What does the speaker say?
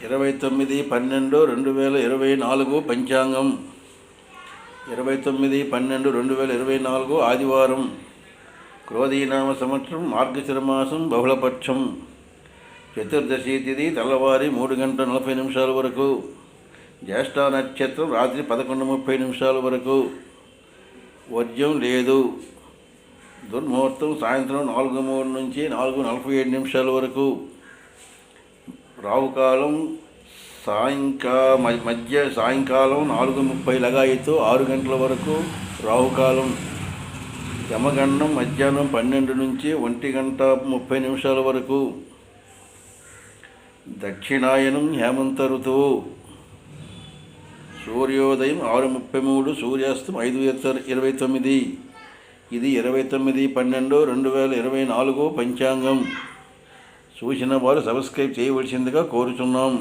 29/12/2024 పంచాంగం 29/12/2024 ఆదివారం. క్రోధీనామ సంవత్సరం మార్గశిరమాసం బహుళపక్షం. చతుర్దశి తిథి తెల్లవారి 3:40 వరకు. జ్యేష్ఠ నక్షత్రం రాత్రి 11:30 వరకు. వర్జ్యం లేదు. దుర్ముహూర్తం సాయంత్రం 4:03 నుంచి 4:47 వరకు. రావుకాలం సాయంకాలం 4:30 లగాయితో 6 గంటల వరకు రావుకాలం. యమగండం మధ్యాహ్నం 12 నుంచి 1:30 వరకు. దక్షిణాయనం హేమంత ఋతువు. సూర్యోదయం 6:33, సూర్యాస్తం 5:29. ఇది 29/12/2024 పంచాంగం. చూసిన వారు సబ్స్క్రైబ్ చేయవలసిందిగా కోరుచున్నాం.